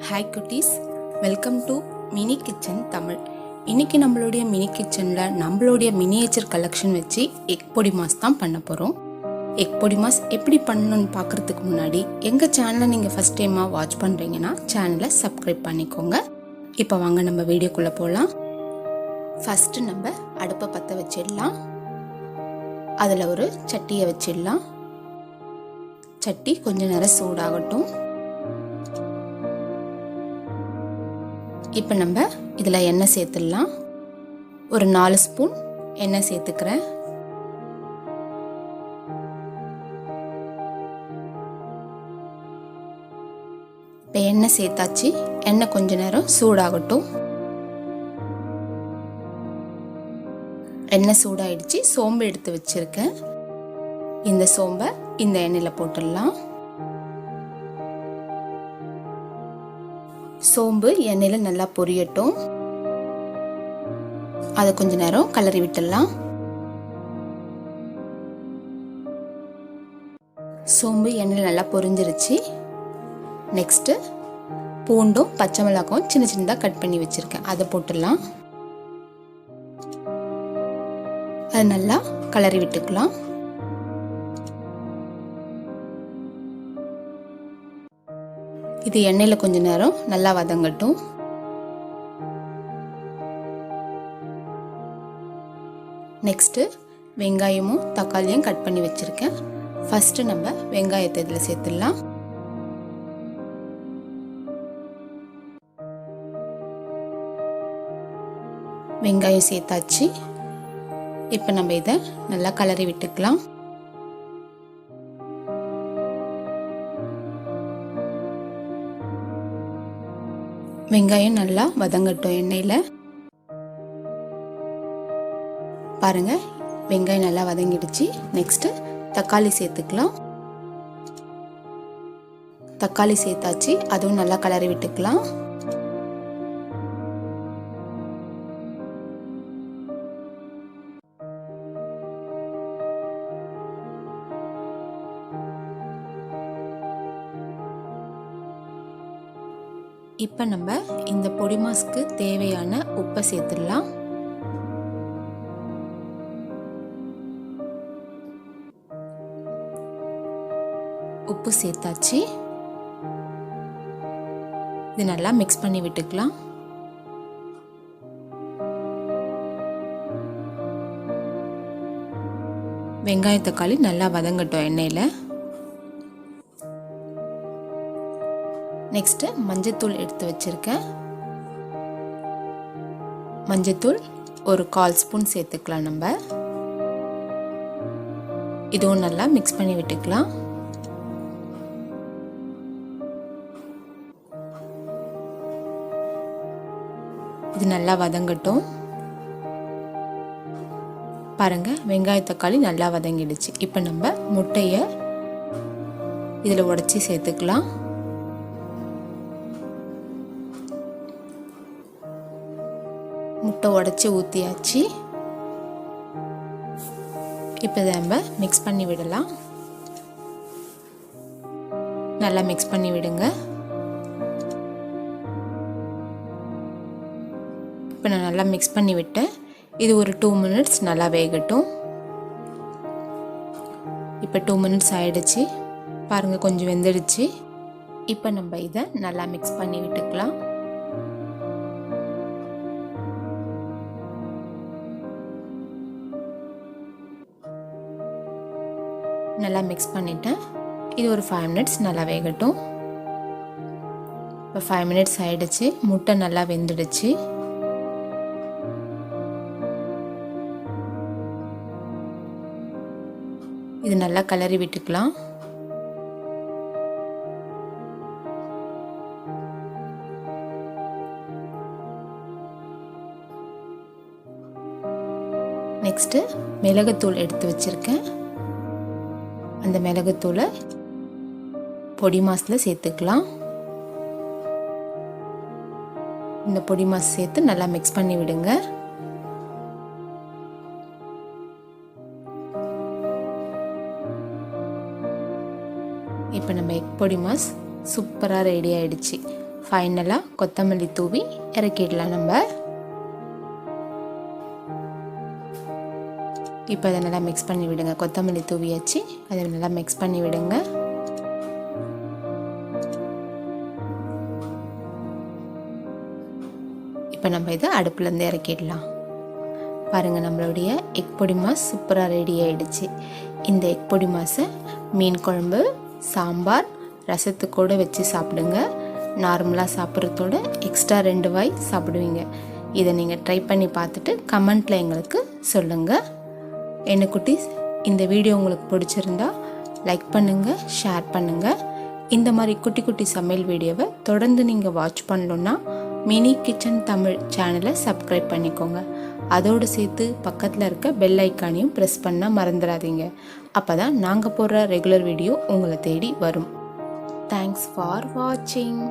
Hi குட்டீஸ், welcome to mini kitchen Tamil. இன்றைக்கி நம்மளுடைய மினி கிச்சனில் நம்மளுடைய மினியேச்சர் கலெக்ஷன் வச்சு எக் பொடி மாஸ் தான் பண்ண போகிறோம். எக் பொடி மாஸ் எப்படி பண்ணணும்னு பார்க்குறதுக்கு முன்னாடி எங்கள் சேனலை நீங்கள் ஃபஸ்ட் டைமாக வாட்ச் பண்ணுறீங்கன்னா சேனலை சப்ஸ்கிரைப் பண்ணிக்கோங்க. இப்போ வாங்க நம்ம வீடியோக்குள்ளே போகலாம். ஃபஸ்ட்டு நம்ம அடுப்பை பற்ற வச்சிடலாம். அதில் ஒரு சட்டியை வச்சிடலாம். சட்டி கொஞ்ச நேரம் சூடாகட்டும். இப்போ நம்ம இதில் எண்ணெய் சேர்த்துடலாம். ஒரு 4 ஸ்பூன் எண்ணெய் சேர்த்துக்கிறேன். இப்போ எண்ணெய் சேர்த்தாச்சு. எண்ணெய் கொஞ்ச நேரம் சூடாகட்டும். எண்ணெய் சூடாயிடுச்சு. சோம்பு எடுத்து வச்சிருக்கேன். இந்த சோம்பை இந்த எண்ணெயில் போட்டுடலாம். சோம்பு எண்ணெயில் நல்லா பொரியட்டும். அதை கொஞ்ச நேரம் கலரி விட்டுடலாம். சோம்பு எண்ணெயில் நல்லா பொரிஞ்சிருச்சு. நெக்ஸ்ட்டு பூண்டும் பச்சை மிளகாயும் சின்ன சின்னதாக கட் பண்ணி வச்சுருக்கேன், அதை போட்டுடலாம். அதை நல்லா கலரி விட்டுக்கலாம். இது எண்ணெயில் கொஞ்ச நேரம் நல்லா வதங்கட்டும். நெக்ஸ்ட்டு வெங்காயமும் தக்காளியும் கட் பண்ணி வச்சுருக்கேன். ஃபஸ்ட்டு நம்ம வெங்காயத்தை இதில் சேர்த்துடலாம். வெங்காயம் சேர்த்தாச்சு. இப்போ நம்ம இதை நல்லா கலரி விட்டுக்கலாம். வெங்காயம் நல்லா வதங்கட்டும் எண்ணெயில். பாருங்க, வெங்காயம் நல்லா வதங்கிடுச்சு. நெக்ஸ்ட்டு தக்காளி சேர்த்துக்கலாம். தக்காளி சேர்த்தாச்சு. அதுவும் நல்லா கலரி விட்டுக்கலாம். இப்போ நம்ம இந்த பொடி மாஸ்க்கு தேவையான உப்பை சேர்த்துடலாம். உப்பு சேர்த்தாச்சு. இது நல்லா மிக்ஸ் பண்ணி விட்டுக்கலாம். வெங்காய தக்காளி நல்லா வதங்கட்டும் எண்ணெயில். நெக்ஸ்ட்டு மஞ்சத்தூள் எடுத்து வச்சுருக்கேன். மஞ்சத்தூள் ஒரு 1/4 ஸ்பூன் சேர்த்துக்கலாம். நம்ம இதுவும் நல்லா மிக்ஸ் பண்ணி விட்டுக்கலாம். இது நல்லா வதங்கட்டும். பாருங்க, வெங்காய தக்காளி நல்லா வதங்கிடுச்சு. இப்போ நம்ம முட்டையை இதில் உடைச்சி சேர்த்துக்கலாம். முட்டை உடைச்சி ஊற்றியாச்சு. இப்போ இதை நம்ம மிக்ஸ் பண்ணி விடலாம். நல்லா மிக்ஸ் பண்ணி விடுங்க. இப்போ நான் நல்லா மிக்ஸ் பண்ணி விட்டேன். இது ஒரு 2 மினிட்ஸ் நல்லா வேகட்டும். இப்போ 2 மினிட்ஸ் ஆயிடுச்சு. பாருங்கள், கொஞ்சம் வெந்துடுச்சு. இப்போ நம்ம இதை நல்லா மிக்ஸ் பண்ணி விட்டுக்கலாம். நல்லா மிக்ஸ் பண்ணிட்டேன். இது ஒரு 5 மினிட்ஸ் நல்லா வேகட்டும். இப்போ 5 மினிட்ஸ் ஆயிடுச்சு. முட்டை நல்லா வெந்துடுச்சு. இது நல்லா கலரி விட்டுக்கலாம். நெக்ஸ்ட்டு மிளகுத்தூள் எடுத்து வச்சுருக்கேன். அந்த மிளகுத்தூளை பொடி மாஸில் சேர்த்துக்கலாம். இந்த பொடி மாஸ் சேர்த்து நல்லா மிக்ஸ் பண்ணி விடுங்க. இப்போ நம்ம எக் பொடி மாஸ் சூப்பராக ரெடி ஆகிடுச்சு. ஃபைனலாக கொத்தமல்லி தூவி இறக்கிடலாம் நம்ம. இப்போ அதை நல்லா மிக்ஸ் பண்ணி விடுங்க. கொத்தமல்லி தூவியாச்சு, அதை நல்லா மிக்ஸ் பண்ணி விடுங்க. இப்போ நம்ம இதை அடுப்புலேருந்து இறக்கிடலாம். பாருங்கள், நம்மளுடைய எக் பொடி மாஸ் சூப்பராக ரெடி ஆகிடுச்சு. இந்த எக் பொடி மாஸை மீன் குழம்பு, சாம்பார், ரசத்துக்கூட வச்சு சாப்பிடுங்க. நார்மலாக சாப்பிட்றதோட எக்ஸ்ட்ரா 2 வாய் சாப்பிடுவீங்க. இதை நீங்கள் ட்ரை பண்ணி பார்த்துட்டு கமெண்ட்டில் எங்களுக்கு சொல்லுங்கள். என்ன குட்டீஸ், இந்த வீடியோ உங்களுக்கு பிடிச்சிருந்தா லைக் பண்ணுங்கள், ஷேர் பண்ணுங்கள். இந்த மாதிரி குட்டி குட்டி சமையல் வீடியோவை தொடர்ந்து நீங்கள் வாட்ச் பண்ணணுன்னா மினி கிச்சன் தமிழ் சேனலை சப்ஸ்கிரைப் பண்ணிக்கோங்க. அதோடு சேர்த்து பக்கத்தில் இருக்க பெல் ஐக்கானையும் ப்ரெஸ் பண்ண மறந்துடாதீங்க. அப்போ தான் நாங்கள் போடுற ரெகுலர் வீடியோ உங்களை தேடி வரும். தேங்க்ஸ் ஃபார் வாட்சிங்.